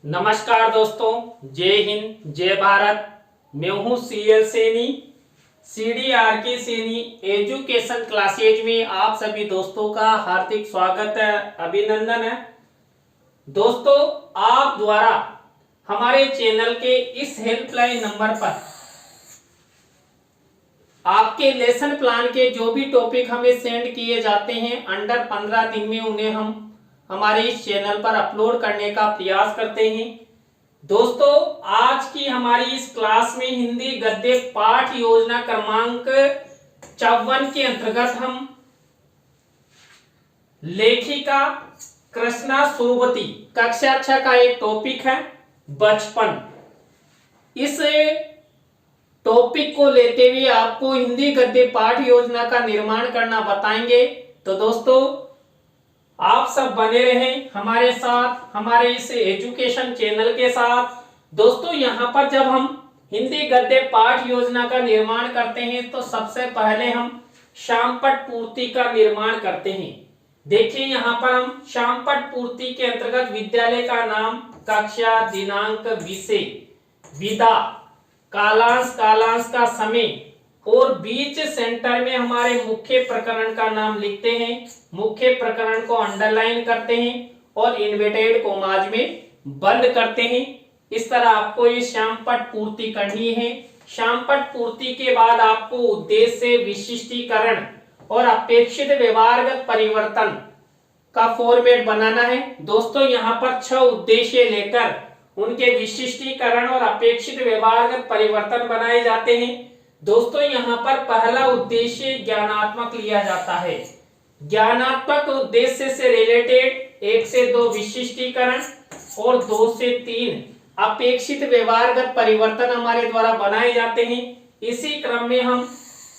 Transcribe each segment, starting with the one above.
नमस्कार दोस्तों, जय हिंद जय भारत। मैं हूं CL Saini, CDRK Saini education classes में आप सभी दोस्तों का हार्दिक स्वागत है, अभिनंदन है। दोस्तों, आप द्वारा हमारे चैनल के इस हेल्पलाइन नंबर पर आपके लेसन प्लान के जो भी टॉपिक हमें सेंड किए जाते हैं, अंडर 15 दिन में उन्हें हम हमारे इस चैनल पर अपलोड करने का प्रयास करते हैं। दोस्तों, आज की हमारी इस क्लास में हिंदी गद्य पाठ योजना क्रमांक 54 के अंतर्गत हम लेखिका कृष्णा सोबती कक्षा 6 का एक टॉपिक है बचपन। इस टॉपिक को लेते हुए आपको हिंदी गद्य पाठ योजना का निर्माण करना बताएंगे। तो दोस्तों, आप सब बने रहें हमारे साथ, हमारे इस एजुकेशन चैनल के साथ। दोस्तों, यहाँ पर जब हम हिंदी गद्य पाठ योजना का निर्माण करते हैं तो सबसे पहले हम शामपट पूर्ति का निर्माण करते हैं। देखिए, यहाँ पर हम शामपट पूर्ति के अंतर्गत विद्यालय का नाम, कक्षा, दिनांक, विषय, विधा, कालांश, कालांश का समय और बीच सेंटर में हमारे मुख्य प्रकरण का नाम लिखते हैं। मुख्य प्रकरण को अंडरलाइन करते हैं और इन्वर्टेड कॉमाज में बंद करते हैं। इस तरह आपको ये शामपट पूर्ति करनी है। शामपट पूर्ति के बाद आपको उद्देश्य, विशिष्टीकरण और अपेक्षित व्यवहारगत परिवर्तन का फॉर्मेट बनाना है। दोस्तों, यहाँ पर 6 उद्देश्य लेकर उनके विशिष्टीकरण और अपेक्षित व्यवहारगत परिवर्तन बनाए जाते हैं। दोस्तों, यहाँ पर पहला उद्देश्य ज्ञानात्मक लिया जाता है। ज्ञानात्मक उद्देश्य से रिलेटेड 1 से 2 विशिष्टीकरण और 2 से 3 अपेक्षित व्यवहारगत परिवर्तन हमारे द्वारा बनाए जाते हैं। इसी क्रम में हम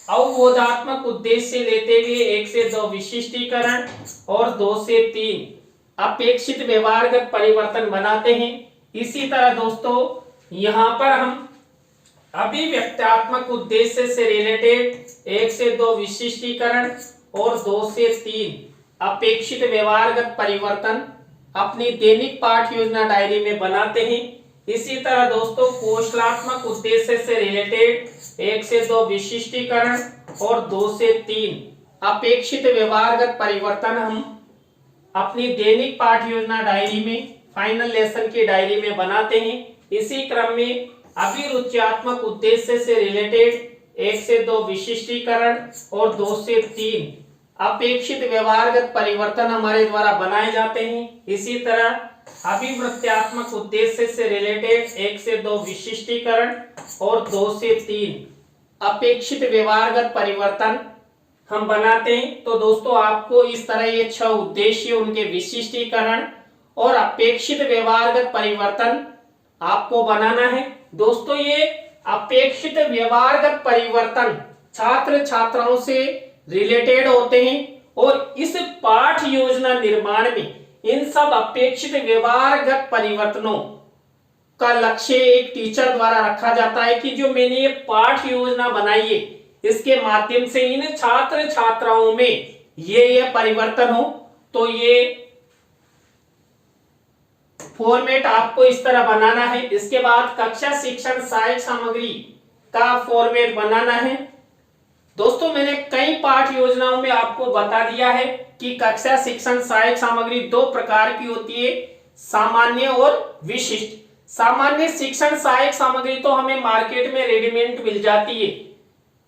अवबोधात्मक उद्देश्य लेते हुए 1 से 2 विशिष्टीकरण और 2 से 3 अपेक्षित व्यवहारगत परिवर्तन बनाते हैं। इसी तरह दोस्तों, यहाँ पर हम अभिव्यक्त्यात्मक उद्देश्य से रिलेटेड 1 से 2 विशिष्टीकरण और 2 से 3 अपेक्षित व्यवहारगत परिवर्तन अपनी दैनिक पाठ योजना डायरी में बनाते हैं। इसी तरह दोस्तों, कौशलात्मक उद्देश्य से रिलेटेड 1 से 2 विशिष्टीकरण और 2 से 3 अपेक्षित व्यवहारगत परिवर्तन हम अपनी दैनिक पाठ योजना डायरी में, फाइनल लेसन की डायरी में बनाते हैं। इसी क्रम में अभिरुच्यात्मक उद्देश्य से रिलेटेड 1 से 2 विशिष्टीकरण और 2 से 3 अपेक्षित व्यवहारगत परिवर्तन हमारे द्वारा बनाए जाते हैं। इसी तरह अभिवृत्त्यात्मक उद्देश्य से रिलेटेड 1 से 2 विशिष्टीकरण और 2 से 3 अपेक्षित व्यवहारगत परिवर्तन हम बनाते हैं। तो दोस्तों, आपको इस तरह ये 6 उद्देश्य, उनके विशिष्टीकरण और अपेक्षित व्यवहारगत परिवर्तन आपको बनाना है। दोस्तों, ये अपेक्षित व्यवहारगत परिवर्तन छात्र छात्राओं से रिलेटेड होते हैं और इस पाठ योजना निर्माण में इन सब अपेक्षित व्यवहारगत परिवर्तनों का लक्ष्य एक टीचर द्वारा रखा जाता है कि जो मैंने ये पाठ योजना बनाई है, इसके माध्यम से इन छात्र छात्राओं में ये परिवर्तन हो। तो ये फॉर्मेट आपको इस तरह बनाना है। इसके बाद कक्षा शिक्षण सहायक सामग्री का फॉर्मेट बनाना है। दोस्तों, मैंने कई पाठ योजनाओं में आपको बता दिया है कि कक्षा शिक्षण सहायक सामग्री 2 प्रकार की होती है, सामान्य और विशिष्ट। सामान्य शिक्षण सहायक सामग्री तो हमें मार्केट में रेडीमेड मिल जाती है,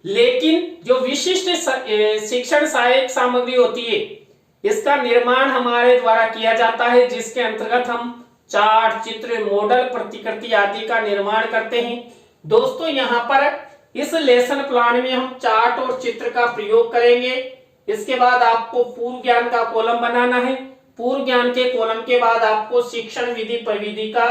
लेकिन जो विशिष्ट शिक्षण सहायक सामग्री होती है, इसका निर्माण हमारे द्वारा किया जाता है, जिसके अंतर्गत हम चार्ट, चित्र, मॉडल, प्रतिकृति आदि का निर्माण करते हैं। दोस्तों, यहाँ पर इस लेसन प्लान में हम चार्ट और चित्र का प्रयोग करेंगे। इसके बाद आपको पूर्व ज्ञान का कॉलम बनाना है। पूर्व ज्ञान के कॉलम के बाद आपको शिक्षण विधि प्रविधि का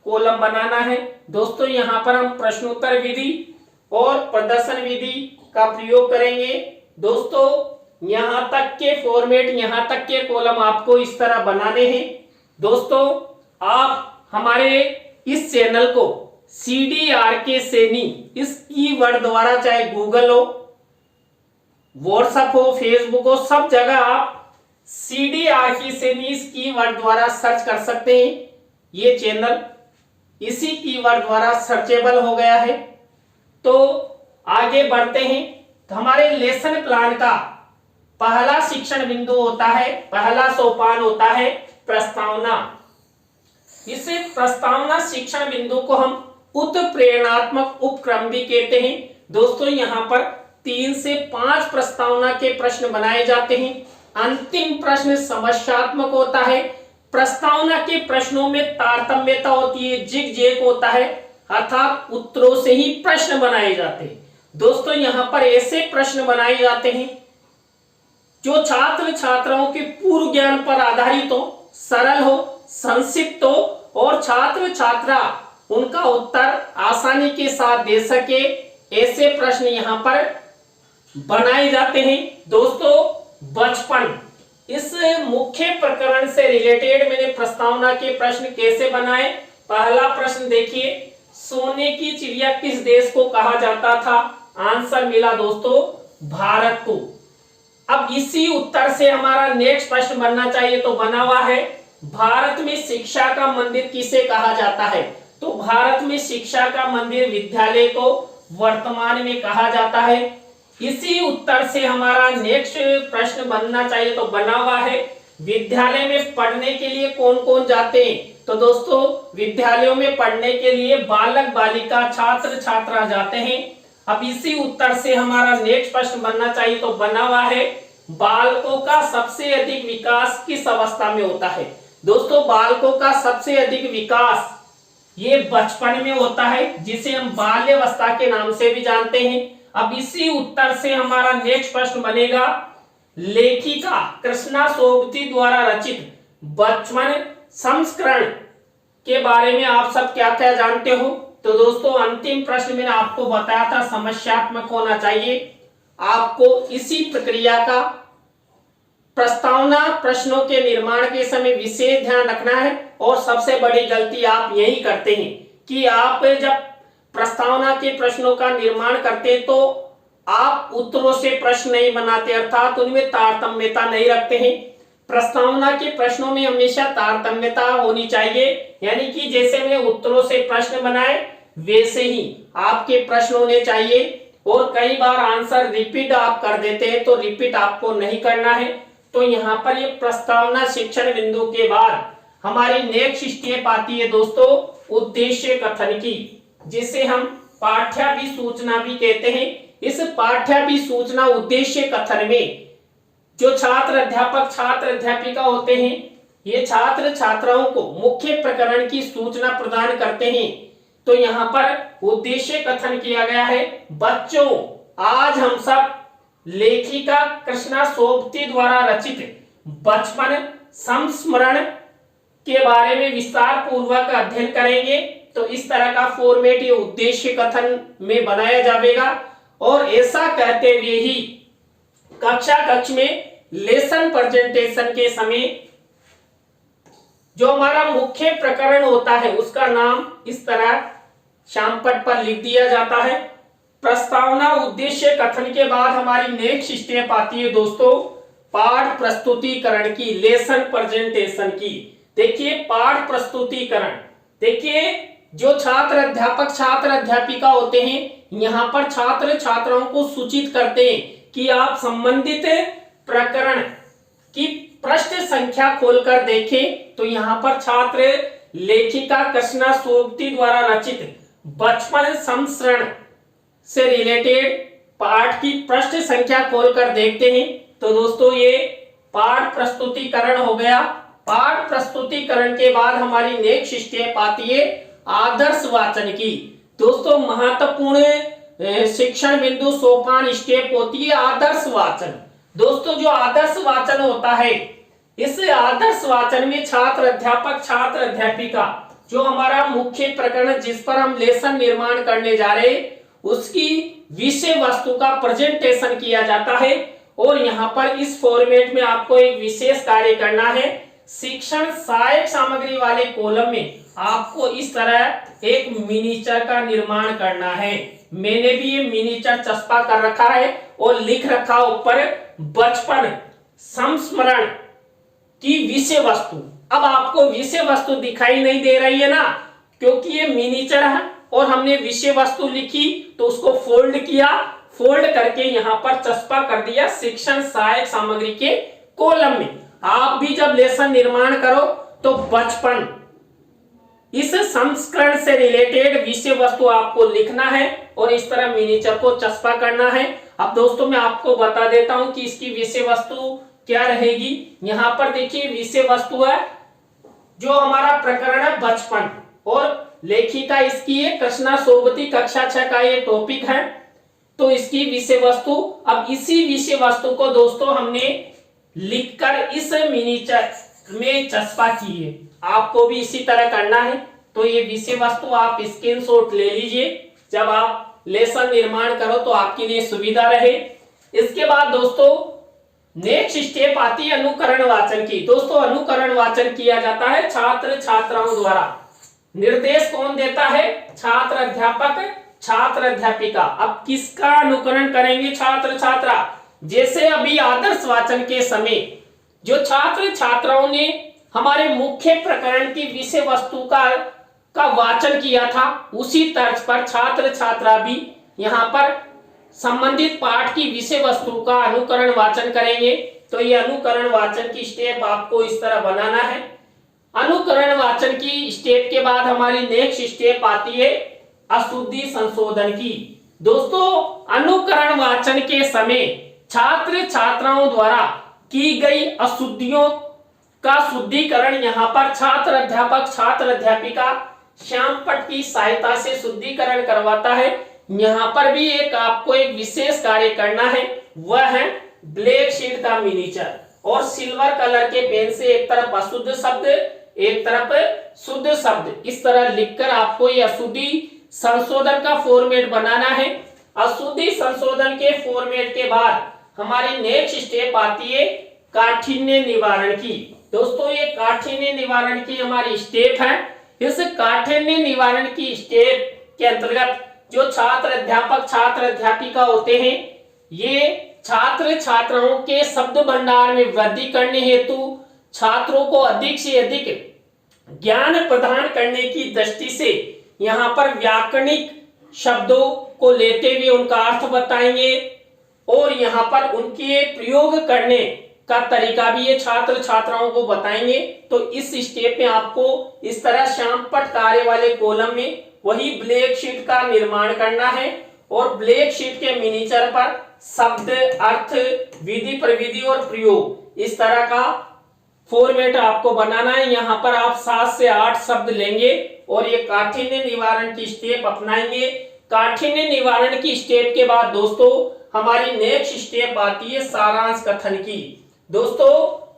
कॉलम बनाना है। दोस्तों, यहाँ पर हम प्रश्नोत्तर विधि और प्रदर्शन विधि का प्रयोग करेंगे। दोस्तों, यहाँ तक के फॉर्मेट, यहाँ तक के कॉलम आपको इस तरह बनाने हैं। दोस्तों, आप हमारे इस चैनल को सीडीआरके सैनी इस कीवर्ड द्वारा, चाहे गूगल हो, व्हाट्सएप हो, फेसबुक हो, सब जगह आप सीडीआरके सैनी इस कीवर्ड द्वारा सर्च कर सकते हैं। ये चैनल इसी कीवर्ड द्वारा सर्चेबल हो गया है। तो आगे बढ़ते हैं। तो हमारे लेसन प्लान का पहला शिक्षण बिंदु होता है, पहला सोपान होता है प्रस्तावना। इस प्रस्तावना शिक्षण बिंदु को हम उत्प्रेरणात्मक उपक्रम भी कहते हैं। दोस्तों यहाँ पर 3 से 5 प्रस्तावना के प्रश्न बनाए जाते हैं। अंतिम प्रश्न समस्यात्मक होता है। प्रस्तावना के प्रश्नों में तारतम्यता होती है, जिग-जैग होता है, अर्थात उत्तरों से ही प्रश्न बनाए जाते हैं। दोस्तों यहाँ पर ऐसे प्रश्न बनाए जाते हैं जो छात्र छात्राओं के पूर्व ज्ञान पर आधारित हो, सरल हो, संक्षिप्त हो और छात्र छात्रा उनका उत्तर आसानी के साथ दे सके, ऐसे प्रश्न यहाँ पर बनाए जाते हैं। दोस्तों बचपन, इस मुख्य प्रकरण से रिलेटेड मैंने प्रस्तावना के प्रश्न कैसे बनाए। पहला प्रश्न देखिए, सोने की चिड़िया किस देश को कहा जाता था? आंसर मिला दोस्तों भारत को। अब इसी उत्तर से हमारा नेक्स्ट प्रश्न बनना चाहिए, तो बना हुआ है भारत में शिक्षा का मंदिर किसे कहा जाता है? तो भारत में शिक्षा का मंदिर विद्यालय को वर्तमान में कहा जाता है। इसी उत्तर से हमारा नेक्स्ट प्रश्न बनना चाहिए, तो बना हुआ है विद्यालय में पढ़ने के लिए कौन कौन जाते हैं? तो दोस्तों विद्यालयों में पढ़ने के लिए बालक बालिका छात्र छात्रा जाते हैं। अब इसी उत्तर से हमारा नेक्स्ट प्रश्न बनना चाहिए, तो बना हुआ है बालकों का सबसे अधिक विकास किस अवस्था में होता है? दोस्तों बालकों का सबसे अधिक विकास ये बचपन में होता है, जिसे हम बाल्यावस्था के नाम से भी जानते हैं। अब इसी उत्तर से हमारा नेक्स्ट प्रश्न बनेगा, लेखिका कृष्णा सोबती द्वारा रचित बचपन संस्करण के बारे में आप सब क्या क्या जानते हो? तो दोस्तों अंतिम प्रश्न मैंने आपको बताया था समस्यात्मक होना चाहिए। आपको इसी प्रक्रिया का प्रस्तावना प्रश्नों के निर्माण के समय विशेष ध्यान रखना है। और सबसे बड़ी गलती आप यही करते हैं कि आप जब प्रस्तावना के प्रश्नों का निर्माण करते हैं तो आप उत्तरों से प्रश्न नहीं बनाते, अर्थात उनमें तारतम्यता नहीं रखते हैं। प्रस्तावना के प्रश्नों में हमेशा तारतम्यता होनी चाहिए, यानी कि जैसे मैंने उत्तरों से प्रश्न बनाए वैसे ही आपके प्रश्न होने चाहिए। और कई बार आंसर रिपीट आप कर देते हैं, तो रिपीट आपको नहीं करना है। तो यहाँ पर ये प्रस्तावना शिक्षण बिंदु के बाद हमारी नेक्स्ट स्टेप आती है दोस्तों उद्देश्य कथन की, जिसे हम पाठ्याभिसूचना भी कहते हैं। इस पाठ्याभिसूचना उद्देश्य कथन में जो छात्र अध्यापक छात्र अध्यापिका होते हैं, ये छात्र छात्राओं को मुख्य प्रकरण की सूचना प्रदान करते हैं। तो यहाँ पर उद्देश्य कथन किया गया है, बच्चों आज हम सब लेखिका कृष्णा सोबती द्वारा रचित बचपन संस्मरण के बारे में विस्तार पूर्वक अध्ययन करेंगे। तो इस तरह का फॉर्मेट ये उद्देश्य कथन में बनाया जाएगा। और ऐसा कहते हुए ही कक्ष में लेसन प्रेजेंटेशन के समय जो हमारा मुख्य प्रकरण होता है उसका नाम इस तरह श्यामपट्ट पर लिख दिया जाता है। प्रस्तावना उद्देश्य कथन के बाद हमारी नेक्स्ट स्टेप आती है दोस्तों पाठ प्रस्तुतिकरण की, लेसन प्रेजेंटेशन की। देखिए पाठ प्रस्तुतिकरण, देखिए जो छात्र अध्यापक छात्र अध्यापिका होते हैं यहाँ पर छात्र छात्राओं को सूचित करते हैं कि आप संबंधित प्रकरण की पृष्ठ संख्या खोलकर देखें। तो यहाँ पर छात्र लेखिका कृष्णा सोबती द्वारा रचित बचपन संस्मरण से रिलेटेड पाठ की पृष्ठ संख्या खोलकर देखते हैं। तो दोस्तों ये पाठ प्रस्तुतिकरण हो गया। पाठ प्रस्तुतिकरण के बाद हमारी नेक्स्ट स्टेप आती है आदर्श वाचन की। दोस्तों महत्वपूर्ण शिक्षण बिंदु सोपान स्टेप होती है आदर्श वाचन। दोस्तों जो आदर्श वाचन होता है, इस आदर्श वाचन में छात्र अध्यापक छात्र अध्यापिका जो हमारा मुख्य प्रकरण जिस पर हम लेसन निर्माण करने जा रहे हैं उसकी विषय वस्तु का प्रेजेंटेशन किया जाता है। और यहाँ पर इस फॉर्मेट में आपको एक विशेष कार्य करना है। शिक्षण सहायक सामग्री वाले कॉलम में आपको इस तरह एक मिनीचर का निर्माण करना है। मैंने भी ये मिनीचर चस्पा कर रखा है और लिख रखा ऊपर बचपन संस्मरण की विषय वस्तु। अब आपको विषय वस्तु दिखाई नहीं दे रही है ना, क्योंकि ये मिनीचर है और हमने विषय वस्तु लिखी तो उसको फोल्ड किया, फोल्ड करके यहां पर चस्पा कर दिया शिक्षण सहायक सामग्री के कॉलम में। आप भी जब लेसन निर्माण करो तो बचपन इस संस्करण से रिलेटेड विषय वस्तु आपको लिखना है और इस तरह मिनीचर को चस्पा करना है। अब दोस्तों मैं आपको बता देता हूं कि इसकी विषय वस्तु क्या रहेगी। यहां पर देखिए विषय वस्तु है जो हमारा प्रकरण है बचपन और लेखिका इसकी है कृष्णा सोबती, कक्षा 6 का ये टॉपिक है, तो इसकी विषय वस्तु। अब इसी विषय वस्तु को दोस्तों हमने लिखकर इस मिनीचर में चस्पा की है, आपको भी इसी तरह करना है। तो ये विषय वस्तु आप स्क्रीनशॉट ले लीजिए, जब आप लेसन निर्माण करो तो आपके लिए सुविधा रहे। इसके बाद दोस्तों नेक्स्ट स्टेप आती है अनुकरण वाचन की। दोस्तों अनुकरण वाचन किया जाता है छात्र छात्राओं द्वारा। निर्देश कौन देता है? छात्र अध्यापक, छात्र अध्यापिका। अब किसका अनुकरण करेंगे छात्र छात्रा? जैसे अभी आदर्श वाचन के समय जो छात्र छात्राओं ने हमारे मुख्य प्रकरण की विषय वस्तु का वाचन किया था, उसी तर्ज पर छात्र छात्रा भी यहाँ पर संबंधित पाठ की विषय वस्तु का अनुकरण वाचन करेंगे। तो ये अनुकरण वाचन की स्टेप आपको इस तरह बनाना है। अनुकरण वाचन की स्टेप के बाद हमारी नेक्स्ट स्टेप आती है अशुद्धि संशोधन की। दोस्तों अनुकरण वाचन के समय छात्र छात्राओं द्वारा की गई अशुद्धियों का शुद्धिकरण यहाँ पर छात्र अध्यापक छात्र अध्यापिका श्यामपट्ट की सहायता से शुद्धिकरण करवाता है। यहाँ पर भी आपको एक विशेष कार्य करना है, वह है ब्लैक शीट का मिनीचर और सिल्वर कलर के पेन से एक तरफ अशुद्ध शब्द एक तरफ शुद्ध शब्द इस तरह लिखकर आपको ये अशुद्धि संशोधन का फॉर्मेट बनाना है। अशुद्धि संशोधन के फॉर्मेट के बाद हमारी नेक्स्ट स्टेप आती है काठिन्य निवारण की। दोस्तों ये काठिन्य निवारण की हमारी स्टेप है। इस काठिन्य निवारण की स्टेप के अंतर्गत जो छात्र अध्यापक छात्र अध्यापिका होते हैं, ये छात्र छात्राओं के शब्द भंडार में वृद्धि करने हेतु छात्रों को अधिक से अधिक ज्ञान प्रदान करने की दृष्टि से यहाँ पर व्याकरणिक शब्दों को लेते हुए उनका अर्थ बताएंगे और यहाँ पर उनके प्रयोग करने का तरीका भी ये छात्र छात्राओं को बताएंगे। तो इस स्टेप में आपको इस तरह श्यामपट्ट कार्य वाले कॉलम में वही ब्लैक शीट का निर्माण करना है और ब्लैक शीट के मिनीचर पर शब्द अर्थ विधि प्रविधि और प्रयोग इस तरह का फॉर्मेट आपको बनाना है। यहाँ पर आप 7 से 8 शब्द लेंगे और ये काठिन्य निवारण की स्टेप अपनाएंगे। काठिन्य निवारण की स्टेप के बाद दोस्तों हमारी नेक्स्ट स्टेप आती है सारांश कथन की। दोस्तों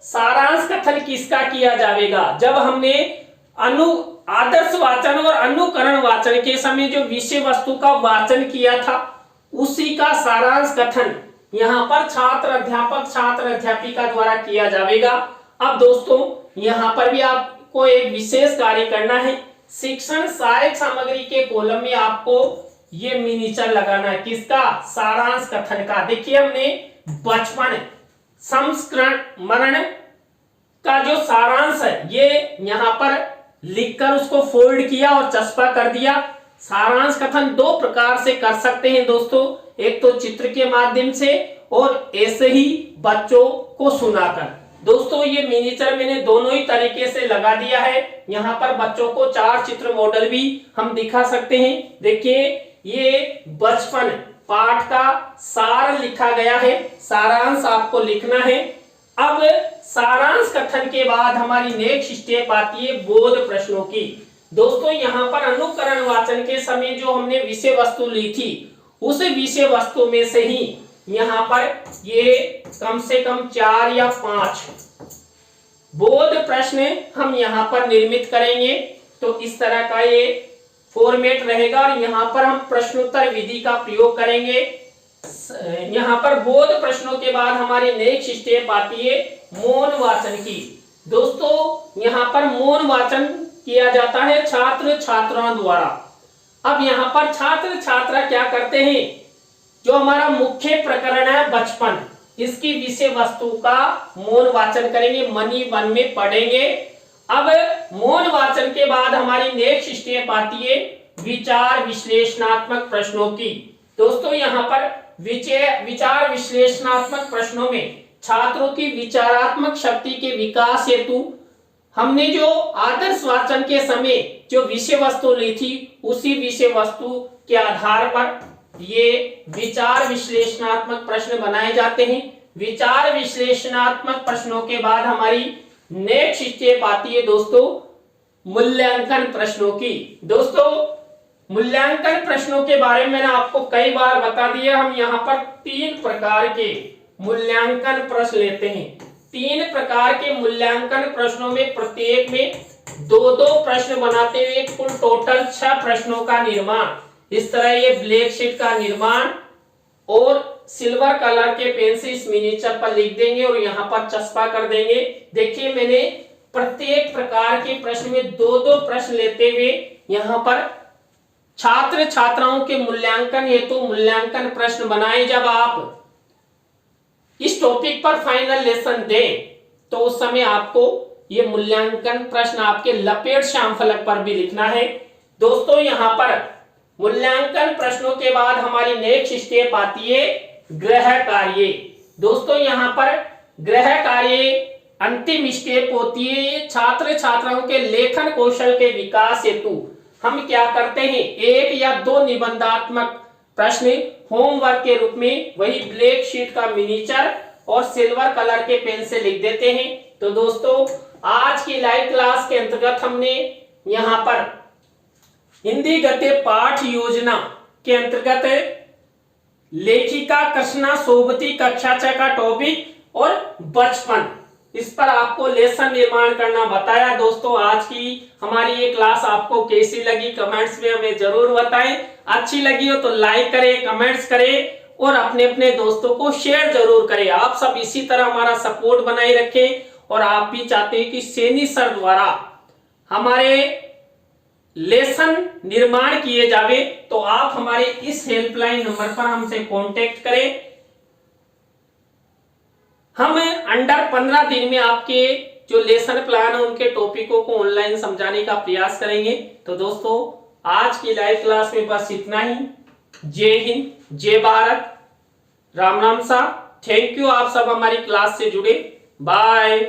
सारांश कथन किसका किया जाएगा? जब हमने आदर्श वाचन और अनुकरण वाचन के समय जो विषय वस्तु का वाचन किया था, उसी का सारांश कथन यहाँ पर छात्र अध्यापक छात्र अध्यापिका द्वारा किया जाएगा। अब दोस्तों यहाँ पर भी आपको एक विशेष कार्य करना है। शिक्षण सहायक सामग्री के कॉलम में आपको ये मिनीचर लगाना है। किसका? सारांश कथन का। देखिए हमने बचपन संस्करण का जो सारांश है ये यहाँ पर लिखकर उसको फोल्ड किया और चस्पा कर दिया। सारांश कथन 2 प्रकार से कर सकते हैं दोस्तों, एक तो चित्र के माध्यम से और ऐसे ही बच्चों को सुनाकर। दोस्तों ये मिनीचर मैंने दोनों ही तरीके से लगा दिया है। यहाँ पर बच्चों को 4 चित्र मॉडल भी हम दिखा सकते हैं। देखिए ये बचपन पाठ का सार लिखा गया है, सारांश आपको लिखना है। अब सारांश कथन के बाद हमारी नेक्स्ट स्टेप आती है बोध प्रश्नों की। दोस्तों यहाँ पर अनुकरण वाचन के समय जो हमने विषय वस्तु ली थी, उस विषय वस्तु में से ही यहाँ पर ये कम से कम 4 या 5 बोध प्रश्न हम यहाँ पर निर्मित करेंगे। तो इस तरह का ये फॉर्मेट रहेगा और यहाँ पर हम प्रश्नोत्तर विधि का प्रयोग करेंगे। यहाँ पर बोध प्रश्नों के बाद हमारी नेक्स्ट स्टेप आती है मौन वाचन की। दोस्तों यहाँ पर मौन वाचन किया जाता है छात्र छात्राओं द्वारा। अब यहाँ पर छात्र छात्रा क्या करते हैं, जो हमारा मुख्य प्रकरण है बचपन, इसकी विषय वस्तु का मौन वाचन करेंगे, मनी 1 में पढ़ेंगे अब मौन वाचन के बाद हमारी नेक्स्ट स्टेप आती है विचार विश्लेषणात्मक प्रश्नों की। दोस्तों यहाँ पर विचार विश्लेषणात्मक प्रश्नों में छात्रों की विचारात्मक शक्ति के विकास हेतु हमने जो आदर्श वाचन के समय जो विषय वस्तु ली थी उसी विषय वस्तु के आधार पर ये विचार विश्लेषणात्मक प्रश्न बनाए जाते हैं। विचार विश्लेषणात्मक प्रश्नों के बाद हमारी नेक्स्ट स्टेप आती है दोस्तों मूल्यांकन प्रश्नों की। दोस्तों मूल्यांकन प्रश्नों के बारे में मैंने आपको कई बार बता दिया। हम यहाँ पर 3 प्रकार के मूल्यांकन प्रश्न लेते हैं। 3 प्रकार के मूल्यांकन प्रश्नों में प्रत्येक में 2-2 प्रश्न बनाते हुए कुल टोटल 6 प्रश्नों का निर्माण। इस तरह ये ब्लैक शीट का निर्माण और सिल्वर कलर के पेन से इस मिनिएचर पर लिख देंगे और यहाँ पर चस्पा कर देंगे। देखिए मैंने प्रत्येक प्रकार के प्रश्न में 2-2 प्रश्न लेते हुए यहाँ पर छात्र छात्राओं के मूल्यांकन हेतु मूल्यांकन प्रश्न बनाए। जब आप इस टॉपिक पर फाइनल लेसन दें तो उस समय आपको ये मूल्यांकन प्रश्न आपके लपेट श्यामफलक पर भी लिखना है। दोस्तों यहाँ पर मूल्यांकन प्रश्नों के बाद हमारी नेक्स्ट स्टेप आती है गृह कार्य। दोस्तों यहाँ पर गृह कार्य अंतिम स्टेप होती है। छात्र छात्राओं के लेखन कौशल के विकास हेतु हम क्या करते हैं 1 या 2 निबंधात्मक प्रश्न होमवर्क के रूप में वही ब्लैक शीट का मिनिएचर और सिल्वर कलर के पेन से लिख देते हैं। तो दोस्तों आज की लाइव क्लास के अंतर्गत हमने यहाँ पर हिंदी गद्य पाठ योजना के अंतर्गत लेखिका कृष्णा सोबती कक्षा 6 का टॉपिक और बचपन इस पर आपको लेसन निर्माण करना बताया। दोस्तों आज की हमारी ये क्लास आपको कैसी लगी कमेंट्स में हमें जरूर बताएं। अच्छी लगी हो तो लाइक करें, कमेंट्स करें और अपने अपने दोस्तों को शेयर जरूर करें। आप सब इसी तरह हमारा सपोर्ट बनाए रखें और आप भी चाहते हैं कि सैनी सर द्वारा हमारे लेसन निर्माण किए जावे तो आप हमारे इस हेल्पलाइन नंबर पर हमसे कांटेक्ट करें। हम अंडर 15 दिन में आपके जो लेसन प्लान है उनके टॉपिकों को ऑनलाइन समझाने का प्रयास करेंगे। तो दोस्तों आज की लाइव क्लास में बस इतना ही। जय हिंद, जय भारत, राम राम सा। थैंक यू आप सब हमारी क्लास से जुड़े। बाय।